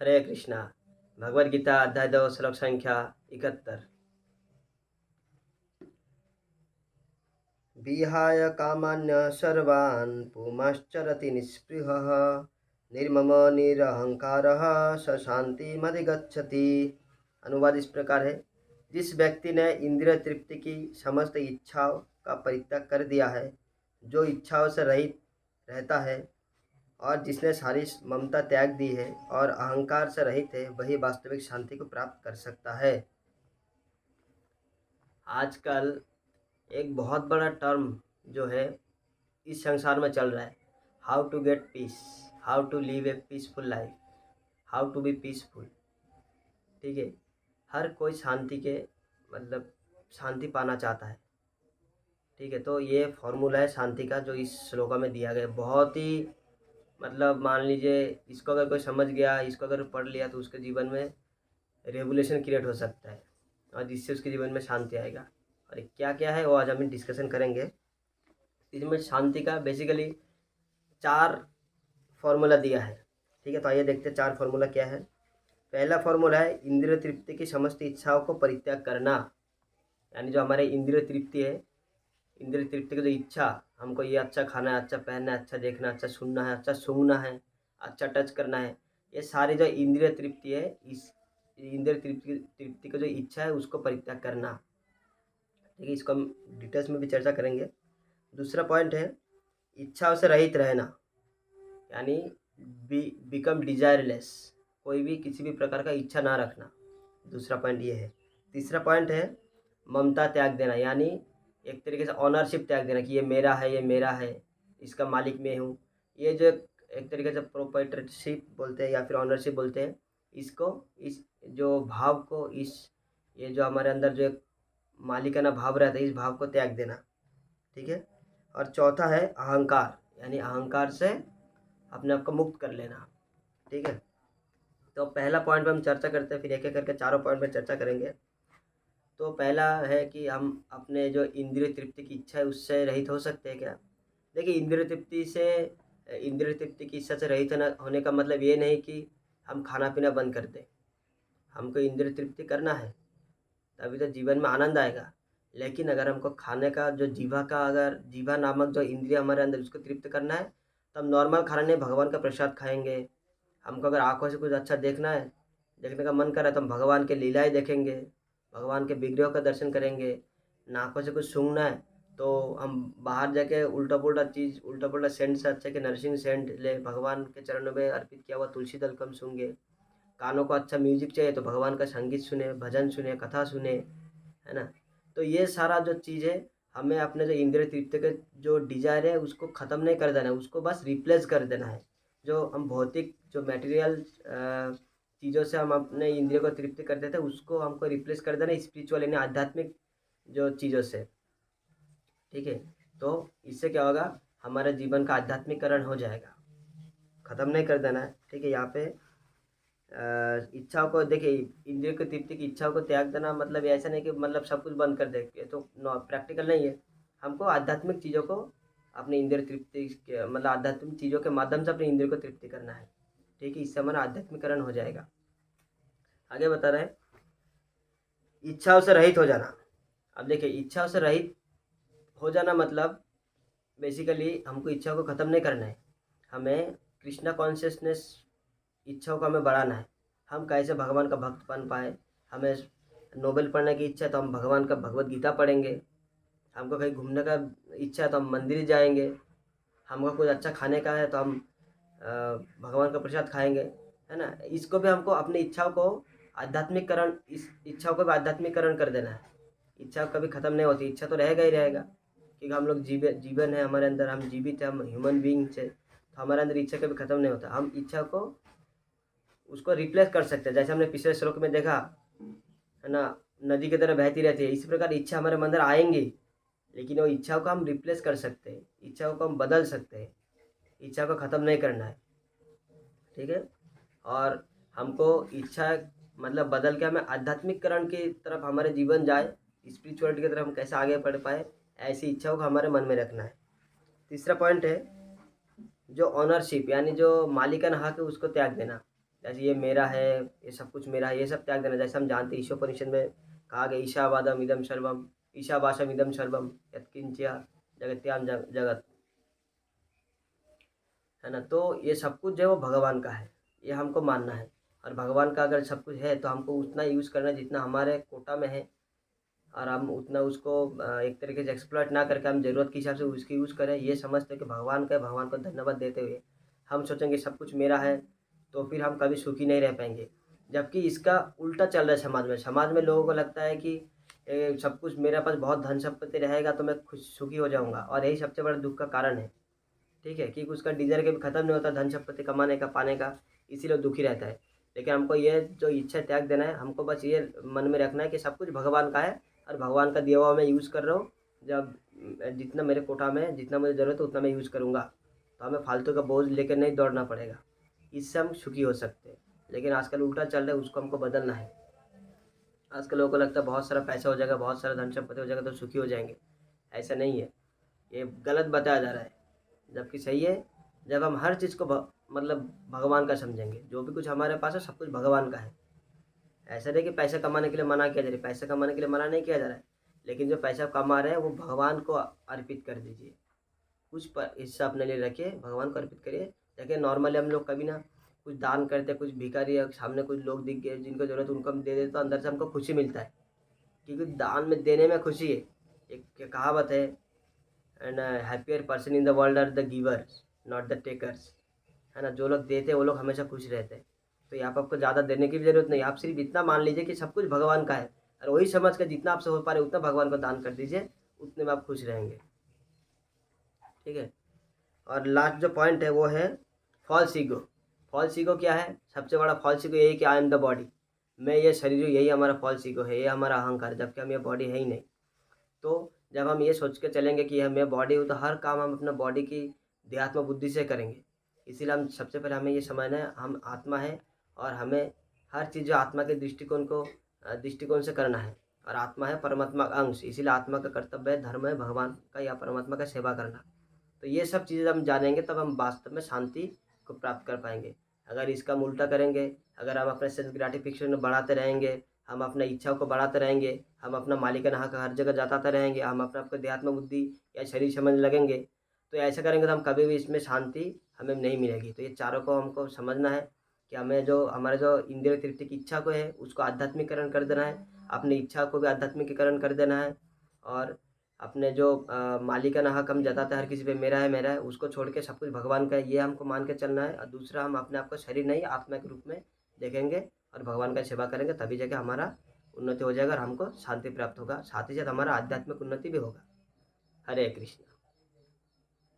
हरे कृष्णा। भगवद गीता अध्याय 2 श्लोक संख्या 71। विहाय कामान्य सर्वान् पुमाश्चरति निःस्पृहः निर्मम निरहंकारः स शांतिमधिगच्छति। अनुवाद इस प्रकार है। जिस व्यक्ति ने इंद्रिय तृप्ति की समस्त इच्छाओं का परित्याग कर दिया है, जो इच्छाओं से रहित रहता है और जिसने सारी ममता त्याग दी है और अहंकार से रहित है, वही वास्तविक शांति को प्राप्त कर सकता है। आजकल एक बहुत बड़ा टर्म जो है इस संसार में चल रहा है, how to get peace, how to live a peaceful life, how to be peaceful. ठीक है, हर कोई शांति के मतलब शांति पाना चाहता है। ठीक है, तो ये फॉर्मूला है शांति का जो इस श्लोका में दिया गया है। बहुत ही मतलब मान लीजिए इसको अगर कोई समझ गया, इसको अगर पढ़ लिया तो उसके जीवन में रेवोल्यूशन क्रिएट हो सकता है और जिससे उसके जीवन में शांति आएगा। और क्या क्या है वो आज हम डिस्कशन करेंगे। इसमें शांति का बेसिकली 4 फॉर्मूला दिया है। ठीक है, तो आइए देखते हैं 4 फॉर्मूला क्या है। पहला फॉर्मूला है इंद्रिय तृप्ति की समस्त इच्छाओं को परित्याग करना। यानी जो हमारे इंद्रिय तृप्ति है, इंद्रिय तृप्ति की जो इच्छा, हमको ये अच्छा खाना है, अच्छा पहनना है, अच्छा देखना, अच्छा सुनना है, अच्छा सूंघना है, अच्छा टच करना है, ये सारी जो इंद्रिय तृप्ति है, इस इंद्रिय तृप्ति की जो इच्छा है उसको परित्याग करना। ठीक है, इसको हम डिटेल्स में भी चर्चा करेंगे। दूसरा पॉइंट है इच्छाओं से रहित रहना, यानी बिकम डिजायरलेस, कोई भी किसी भी प्रकार का इच्छा ना रखना। दूसरा पॉइंट ये है। तीसरा पॉइंट है ममता त्याग देना, यानी एक तरीके से ऑनरशिप त्याग देना कि ये मेरा है, ये मेरा है, इसका मालिक मैं हूँ। ये जो एक तरीके से प्रोप्राइटरशिप बोलते हैं या फिर ऑनरशिप बोलते हैं, इसको, इस जो भाव को, इस ये जो हमारे अंदर जो एक मालिकाना भाव रहता है, इस भाव को त्याग देना। ठीक है, और चौथा है अहंकार, यानी अहंकार से अपने आप को मुक्त कर लेना। ठीक है, तो पहला पॉइंट पे हम चर्चा करते हैं, फिर एक एक करके चारों पॉइंट पे चर्चा करेंगे। तो पहला है कि हम अपने जो इंद्रिय तृप्ति की इच्छा है उससे रहित हो सकते हैं क्या। देखिए, इंद्रिय तृप्ति की इच्छा से रहित होने का मतलब ये नहीं कि हम खाना पीना बंद कर दें। हमको इंद्रिय तृप्ति करना है, तभी तो जीवन में आनंद आएगा। लेकिन अगर हमको खाने का जो अगर जीवा नामक जो इंद्रिय हमारे अंदर उसको तृप्त करना है, तो हम नॉर्मल खाना नहीं, भगवान का प्रसाद खाएंगे। हमको अगर आंखों से कुछ अच्छा देखना है, देखने का मन कर रहा है, तो हम भगवान के लीलाएँ देखेंगे, भगवान के विग्रहों का दर्शन करेंगे। नाकों से कुछ सूंघना है तो हम बाहर जाके उल्टा पुल्टा चीज़, उल्टा पुल्टा सेंट से अच्छा कि नरसिंह सेंट ले, भगवान के चरणों में अर्पित किया हुआ तुलसी दल को हम सूंघे। कानों को अच्छा म्यूजिक चाहिए तो भगवान का संगीत सुने, भजन सुने, कथा सुने, है ना। तो ये सारा जो चीज़ है, हमें अपने जो इंद्रिय तृप्ति के जो डिजायर है उसको ख़त्म नहीं कर देना है, उसको बस रिप्लेस कर देना है। जो हम भौतिक जो मटेरियल चीज़ों से हम अपने इंद्रियों को तृप्ति करते थे, उसको हमको रिप्लेस कर देना स्पिरिचुअल यानी आध्यात्मिक जो चीज़ों से। ठीक है, तो इससे क्या होगा, हमारे जीवन का आध्यात्मिकरण हो जाएगा। ख़त्म नहीं कर देना है। ठीक है, यहाँ पे इच्छाओं को देखिए, इंद्रिय की तृप्ति की इच्छाओं को त्याग देना मतलब ऐसा नहीं कि मतलब सब कुछ बंद कर दे, ये तो प्रैक्टिकल नहीं है। हमको आध्यात्मिक चीज़ों को अपने इंद्रिय तृप्ति के मतलब आध्यात्मिक चीज़ों के माध्यम से अपने इंद्रिय को तृप्ति करना है। ठीक है, इससे हमारा आध्यात्मिकरण हो जाएगा। आगे बता रहे हैं इच्छाओं से रहित हो जाना। अब देखिए, इच्छाओं से रहित हो जाना मतलब बेसिकली हमको इच्छाओं को ख़त्म नहीं करना है, हमें कृष्णा कॉन्शियसनेस, इच्छाओं को हमें बढ़ाना है। हम कैसे भगवान का भक्त बन पाए। हमें नोबेल पढ़ने की इच्छा है तो हम भगवान का भगवत गीता पढ़ेंगे। हमको कहीं घूमने का इच्छा है तो हम मंदिर जाएंगे। हमको कुछ अच्छा खाने का है तो हम भगवान का प्रसाद खाएंगे, है ना। इसको भी हमको अपनी इच्छाओं को आध्यात्मिकरण, इस इच्छाओं को भी आध्यात्मिकरण कर देना है। इच्छा कभी ख़त्म नहीं होती, इच्छा तो रहेगा ही रहेगा, क्योंकि हम लोग जीवन है हमारे अंदर, हम जीवित है, हम ह्यूमन बींग्स है, तो हमारे अंदर इच्छा कभी ख़त्म नहीं होता। हम इच्छा को उसको रिप्लेस कर सकते हैं, जैसे हमने पिछले श्लोक में देखा, है ना, नदी की तरह बहती रहती है। इसी प्रकार इच्छा हमारे अंदर आएंगी, लेकिन वो इच्छाओं को हम रिप्लेस कर सकते हैं, इच्छाओं को हम बदल सकते हैं, इच्छा को ख़त्म नहीं करना है। ठीक है, और हमको इच्छा मतलब बदल के हमें आध्यात्मिकरण की तरफ हमारे जीवन जाए, स्पिरिचुअलिटी की तरफ हम कैसे आगे बढ़ पाए, ऐसी इच्छाओं को हमारे मन में रखना है। तीसरा पॉइंट है जो ऑनरशिप, यानी जो मालिकाना हक है उसको त्याग देना। जैसे ये मेरा है, ये सब कुछ मेरा है, ये सब त्याग देना। जैसे हम जानते हैं ईशोपनिषद में कहा गया ईशावादम इदम सर्वम, ईशावासम इदम सर्वम, यत्किंच जगत्याम जगत, है ना। तो ये सब कुछ जो है वो भगवान का है, ये हमको मानना है। और भगवान का अगर सब कुछ है तो हमको उतना यूज़ करना है जितना हमारे कोटा में है, और हम उतना उसको एक तरीके से एक्सप्लॉइट ना करके हम ज़रूरत के हिसाब से उसकी यूज़ करें। ये समझते कि भगवान का है, भगवान को धन्यवाद देते हुए हम सोचेंगे सब कुछ मेरा है, तो फिर हम कभी सुखी नहीं रह पाएंगे। जबकि इसका उल्टा चल रहा है समाज में लोगों को लगता है कि सब कुछ मेरे पास बहुत धन संपत्ति रहेगा तो मैं खुश सुखी हो जाऊंगा, और यही सबसे बड़ा दुख का कारण है। ठीक है, क्योंकि उसका डिज़ायर कभी ख़त्म नहीं होता धन संपत्ति कमाने का, पाने का, इसीलिए दुखी रहता है। लेकिन हमको ये जो इच्छा त्याग देना है, हमको बस ये मन में रखना है कि सब कुछ भगवान का है और भगवान का दिया हुआ मैं यूज़ कर रहा हूँ। जब जितना मेरे कोटा में है, जितना मुझे ज़रूरत है उतना मैं यूज़ करूँगा, तो हमें फालतू का बोझ लेकर नहीं दौड़ना पड़ेगा। इससे हम सुखी हो सकते हैं। लेकिन आजकल उल्टा चल रहा है, उसको हमको बदलना है। आजकल लोगों को लगता है बहुत सारा पैसा हो जाएगा, बहुत सारा धन संपत्ति हो जाएगा तो सुखी हो जाएंगे। ऐसा नहीं है, ये गलत बताया जा रहा है। जबकि सही है, जब हम हर चीज़ को मतलब भगवान का समझेंगे, जो भी कुछ हमारे पास है सब कुछ भगवान का है। ऐसा नहीं कि पैसा कमाने के लिए मना किया जा रहा है, पैसा कमाने के लिए मना नहीं किया जा रहा है, लेकिन जो पैसा कमा रहे हैं वो भगवान को अर्पित कर दीजिए। कुछ पर हिस्सा अपने लिए रखिए, भगवान को अर्पित करिए। देखिए नॉर्मली हम लोग कभी ना कुछ दान करते, कुछ भिखारी या सामने कुछ लोग दिख गए जिनको ज़रूरत उनको हम दे देते, तो अंदर से हमको खुशी मिलता है, क्योंकि दान में देने में खुशी है। एक कहावत है, and happier person in the world are the givers not the takers, है ना। जो लोग देते हैं वो लोग हमेशा खुश रहते हैं। तो यहाँ पर आपको ज़्यादा देने की भी ज़रूरत नहीं, आप सिर्फ इतना मान लीजिए कि सब कुछ भगवान का है, और वही समझ कर जितना आपसे हो पा रहे उतना भगवान को दान कर दीजिए, उतने में आप खुश रहेंगे। ठीक है। और लास्ट जो पॉइंट है वो है फॉल्स ईगो। फॉल्स ईगो क्या है? सबसे बड़ा फॉल्स ईगो यही कि आई एम द बॉडी, मैं ये शरीर हूँ, यही हमारा फॉल्स ईगो है, ये हमारा अहंकार, जबकि हम ये बॉडी है ही नहीं। तो जब हम ये सोच के चलेंगे कि हम मैं बॉडी हूँ, तो हर काम हम अपना बॉडी की देहात्म बुद्धि से करेंगे। इसीलिए हम सबसे पहले हमें ये समझना है हम आत्मा है, और हमें हर चीज़ जो आत्मा के दृष्टिकोण से करना है। और आत्मा है परमात्मा का अंश, इसीलिए आत्मा का कर्तव्य है, धर्म है भगवान का या परमात्मा का सेवा करना। तो ये सब चीज़ें हम जानेंगे तब हम वास्तव में शांति को प्राप्त कर पाएंगे। अगर इसका हम उल्टा करेंगे, अगर हम अपने सेल्फ ग्रेटिफिकेशन बढ़ाते रहेंगे, हम अपने इच्छाओं को बढ़ाते रहेंगे, हम अपना मालिकाना हक हर जगह जताते रहेंगे, हम अपने आपको देहात्म बुद्धि या शरीर समझने लगेंगे, तो ऐसा करेंगे तो हम कभी भी इसमें शांति हमें नहीं मिलेगी। तो ये चारों को हमको समझना है कि हमें जो हमारे जो इंद्रिय तृप्ति की इच्छा को है उसको आध्यात्मिकरण कर देना है, अपनी इच्छा को भी आध्यात्मिकीकरण कर देना है, और अपने जो मालिकाना हक हम जताते हैं हर किसी पे मेरा है, उसको छोड़ के सब कुछ भगवान का है, ये हमको मान के चलना है। और दूसरा, हम अपने आप को शरीर नहीं आत्मा के रूप में देखेंगे और भगवान का सेवा करेंगे, तभी जाके हमारा उन्नति हो जाएगा और हमको शांति प्राप्त होगा, साथ ही साथ हमारा आध्यात्मिक उन्नति भी होगा। हरे कृष्ण।